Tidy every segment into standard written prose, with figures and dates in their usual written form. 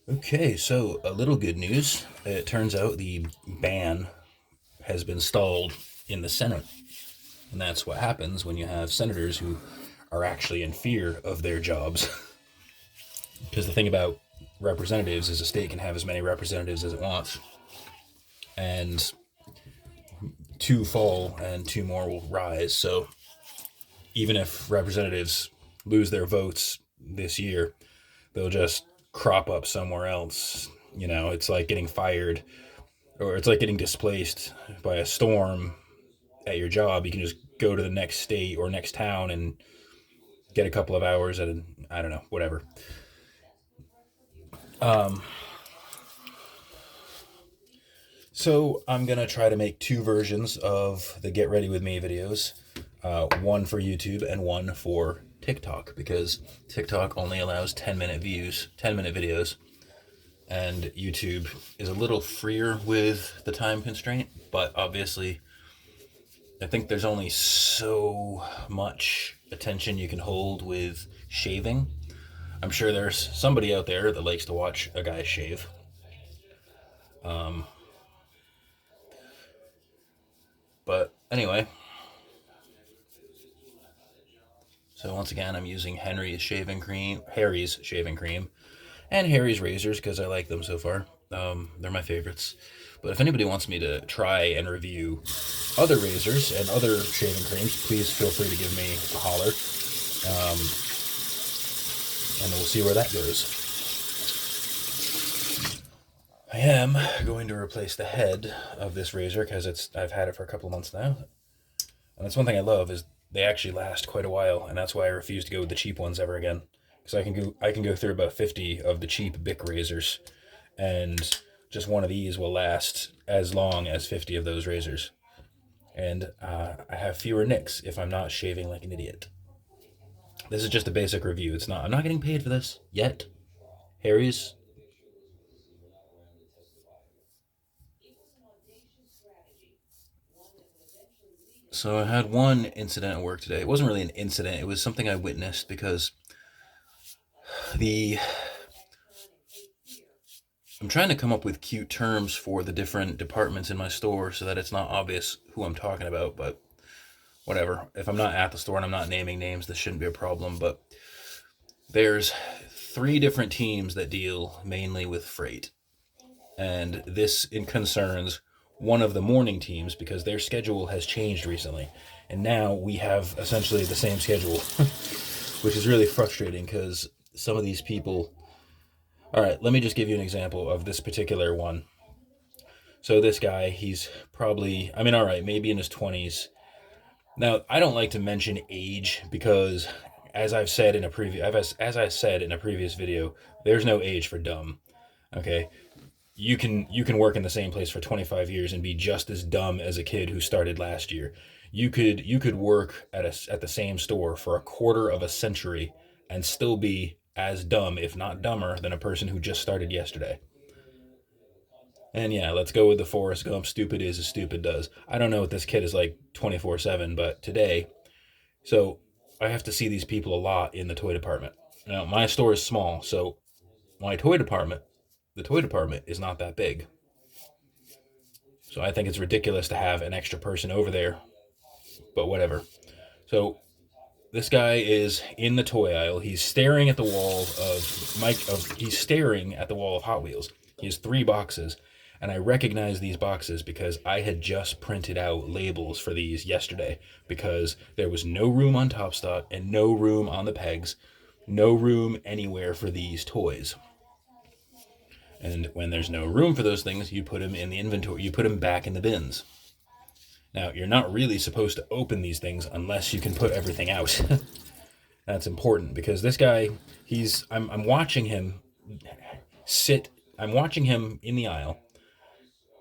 Okay, so a little good news. It turns out the ban has been stalled in the Senate. And that's what happens when you have senators who are actually in fear of their jobs. Because the thing about representatives is a state can have as many representatives as it wants. And two fall and two more will rise. So even if representatives lose their votes this year, they'll just crop up somewhere else. You know, it's like getting fired or it's like getting displaced by a storm at your job. You can just go to the next state or next town and get a couple of hours at I don't know, whatever. Um, so I'm gonna try to make two versions of the Get Ready with Me videos, one for YouTube and one for TikTok because TikTok only allows 10-minute views, 10-minute videos, and YouTube is a little freer with the time constraint. But obviously, I think there's only so much attention you can hold with shaving. I'm sure there's somebody out there that likes to watch a guy shave. Um, but anyway, so once again, I'm using Harry's shaving cream, and Harry's razors because I like them so far. They're my favorites. But if anybody wants me to try and review other razors and other shaving creams, please feel free to give me a holler, um, and we'll see where that goes. I am going to replace the head of this razor because I've had it for a couple of months now, and that's one thing I love is they actually last quite a while, and that's why I refuse to go with the cheap ones ever again. Because I can go through about 50 of the cheap Bic razors, and just one of these will last as long as 50 of those razors. And I have fewer nicks if I'm not shaving like an idiot. This is just a basic review. It's not. I'm not getting paid for this yet. Harry's. So I had one incident at work today. It wasn't really an incident. It was something I witnessed because the I'm trying to come up with cute terms for the different departments in my store so that it's not obvious who I'm talking about, but whatever. If I'm not at the store and I'm not naming names, this shouldn't be a problem, but there's three different teams that deal mainly with freight. And this concerns one of the morning teams because their schedule has changed recently. And now we have essentially the same schedule, which is really frustrating because some of these people. All right, let me just give you an example of this particular one. So this guy, he's probably, I mean, all right, maybe in his 20s. Now, I don't like to mention age because, as I said in a previous video, there's no age for dumb. Okay, you can work in the same place for 25 years and be just as dumb as a kid who started last year. You could work at the same store for a quarter of a century and still be as dumb, if not dumber, than a person who just started yesterday. And yeah, let's go with the Forrest Gump. Stupid is as stupid does. I don't know what this kid is like 24/7, but today, so I have to see these people a lot in the toy department. Now, my store is small, so my toy department, the toy department is not that big. So I think it's ridiculous to have an extra person over there, but whatever. So this guy is in the toy aisle. He's staring at the wall of he's staring at the wall of Hot Wheels. He has three boxes, and I recognize these boxes because I had just printed out labels for these yesterday because there was no room on Top Stock and no room on the pegs, no room anywhere for these toys. And when there's no room for those things, you put them in the inventory. You put them back in the bins. Now, you're not really supposed to open these things unless you can put everything out. That's important because this guy, I'm watching him sit, I'm watching him in the aisle.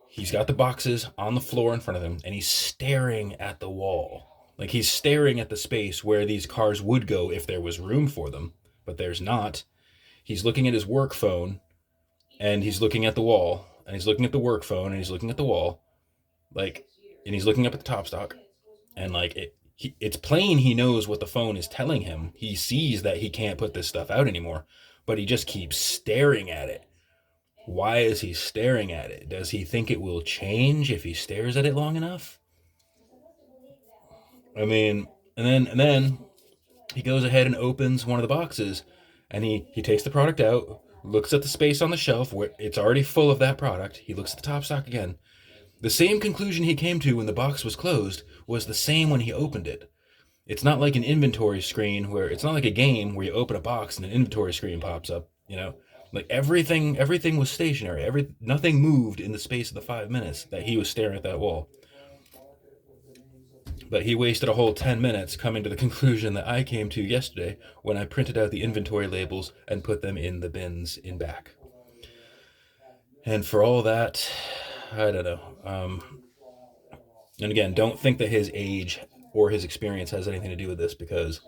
He's got the boxes on the floor in front of him and he's staring at the wall. Like he's staring at the space where these cars would go if there was room for them, but there's not. He's looking at his work phone and he's looking at the wall and he's looking at the work phone and he's looking at the wall. Like, and he's looking up at the Top Stock and like it's plain he knows what the phone is telling him. He sees that he can't put this stuff out anymore, but he just keeps staring at it. Why is he staring at it? Does he think it will change if he stares at it long enough? I mean, and then he goes ahead and opens one of the boxes, and he takes the product out, looks at the space on the shelf where it's already full of that product. He looks at the top stock again. The same conclusion he came to when the box was closed was the same when he opened it. It's not like an inventory screen where it's not like a game where you open a box and an inventory screen pops up, you know? Like everything was stationary. Nothing moved in the space of the 5 minutes that he was staring at that wall. But he wasted a whole 10 minutes coming to the conclusion that I came to yesterday when I printed out the inventory labels and put them in the bins in back. And for all that, I don't know. And again, don't think that his age or his experience has anything to do with this, because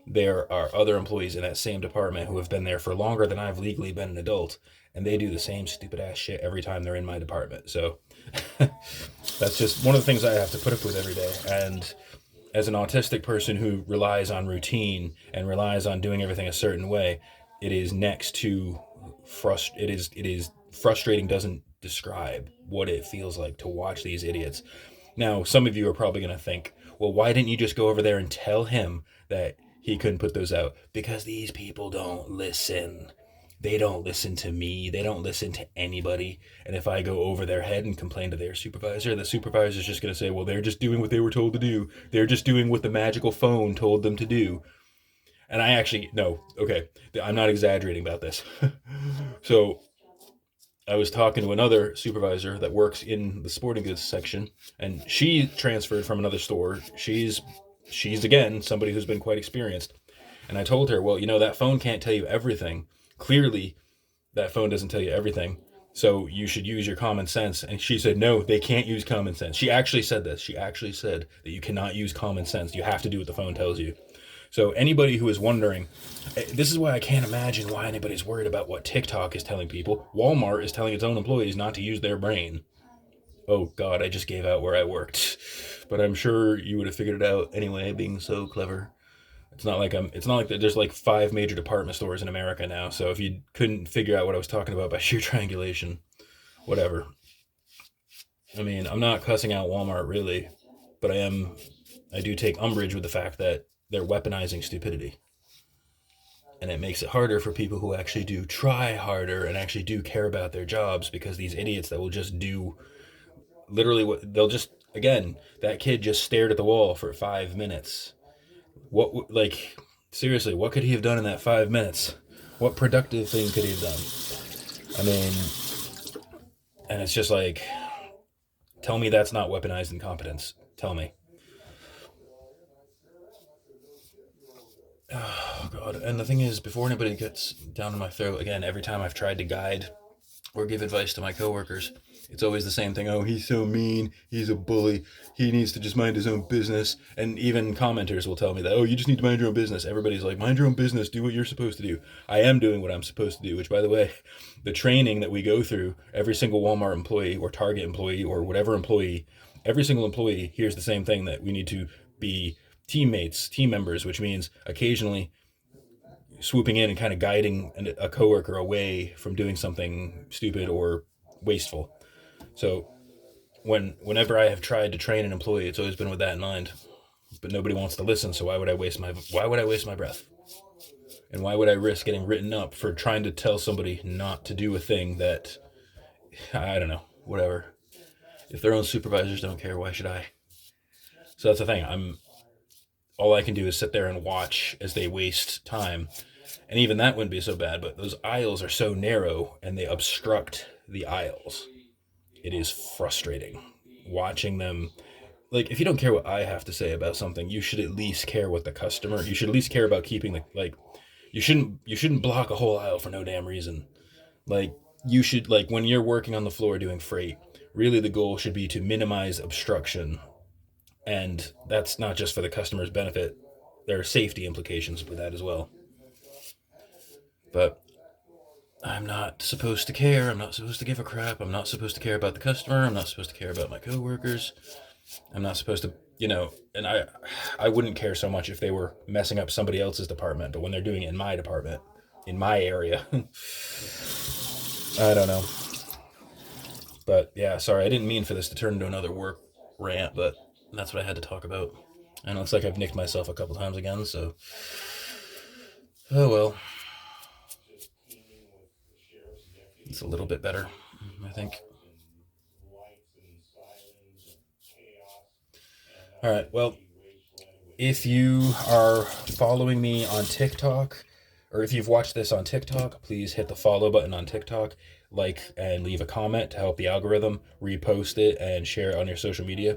there are other employees in that same department who have been there for longer than I've legally been an adult, and they do the same stupid ass shit every time they're in my department. So that's just one of the things I have to put up with every day. And as an autistic person who relies on routine and relies on doing everything a certain way, it is next to it is frustrating. Doesn't describe what it feels like to watch these idiots. Now, some of you are probably going to think, well, why didn't you just go over there and tell him that he couldn't put those out? Because these people don't listen. They don't listen to me. They don't listen to anybody. And if I go over their head and complain to their supervisor, the supervisor's just going to say, well, they're just doing what they were told to do. They're just doing what the magical phone told them to do. And I actually, no, okay, I'm not exaggerating about this. So I was talking to another supervisor that works in the sporting goods section, and she transferred from another store. She's again somebody who's been quite experienced. And I told her, well, that phone can't tell you everything. Clearly, that phone doesn't tell you everything. So you should use your common sense. And she said, no, they can't use common sense. She actually said this. She actually said that you cannot use common sense. You have to do what the phone tells you. So anybody who is wondering, this is why I can't imagine why anybody's worried about what TikTok is telling people. Walmart is telling its own employees not to use their brain. Oh God, I just gave out where I worked. But I'm sure you would have figured it out anyway, being so clever. It's not like there's like 5 major department stores in America now. So if you couldn't figure out what I was talking about by sheer triangulation, whatever. I mean, I'm not cussing out Walmart really, but I do take umbrage with the fact that they're weaponizing stupidity. And it makes it harder for people who actually do try harder and actually do care about their jobs, because these idiots that will just do literally what they'll just, again, that kid just stared at the wall for 5 minutes. Like, seriously, what could he have done in that 5 minutes? What productive thing could he have done? I mean, and it's just like, tell me that's not weaponized incompetence. Tell me. Oh, God. And the thing is, before anybody gets down to my throat, again, every time I've tried to guide or give advice to my coworkers, it's always the same thing. Oh, he's so mean. He's a bully. He needs to just mind his own business. And even commenters will tell me that, oh, you just need to mind your own business. Everybody's like, mind your own business. Do what you're supposed to do. I am doing what I'm supposed to do, which, by the way, the training that we go through, every single Walmart employee or Target employee or whatever employee, every single employee hears the same thing, that we need to be teammates, team members, which means occasionally swooping in and kind of guiding a coworker away from doing something stupid or wasteful. So whenever I have tried to train an employee, it's always been with that in mind. But nobody wants to listen, so why would I waste my breath? And why would I risk getting written up for trying to tell somebody not to do a thing that, I don't know, whatever. If their own supervisors don't care, why should I? So that's the thing. All I can do is sit there and watch as they waste time. And even that wouldn't be so bad, but those aisles are so narrow and they obstruct the aisles. It is frustrating watching them. Like, if you don't care what I have to say about something, you should at least care what the customer, you should at least care about keeping you shouldn't block a whole aisle for no damn reason. Like, you should, like, when you're working on the floor doing freight, really the goal should be to minimize obstruction. And that's not just for the customer's benefit. There are safety implications with that as well. But I'm not supposed to care. I'm not supposed to give a crap. I'm not supposed to care about the customer. I'm not supposed to care about my coworkers. I'm not supposed to, and I wouldn't care so much if they were messing up somebody else's department, but when they're doing it in my department, in my area, I don't know. But yeah, sorry, I didn't mean for this to turn into another work rant, but that's what I had to talk about. And it looks like I've nicked myself a couple times again, so oh well. It's a little bit better, I think. All right, well, if you are following me on TikTok, or if you've watched this on TikTok, please hit the follow button on TikTok, like and leave a comment to help the algorithm, repost it, and share it on your social media.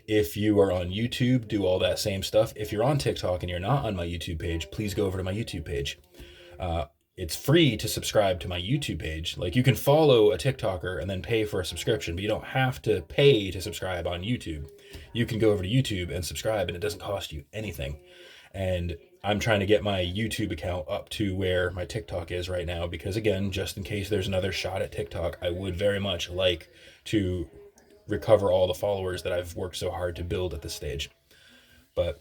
If you are on YouTube, do all that same stuff. If you're on TikTok and you're not on my YouTube page, please go over to my YouTube page. Uh, it's free to subscribe to my YouTube page. Like you can follow a TikToker and then pay for a subscription, but you don't have to pay to subscribe on YouTube. You can go over to YouTube and subscribe, and it doesn't cost you anything. And I'm trying to get my YouTube account up to where my TikTok is right now because, again, just in case there's another shot at TikTok, I would very much like to recover all the followers that I've worked so hard to build at this stage. But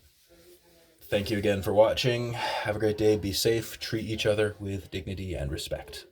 thank you again for watching. Have a great day. Be safe. Treat each other with dignity and respect.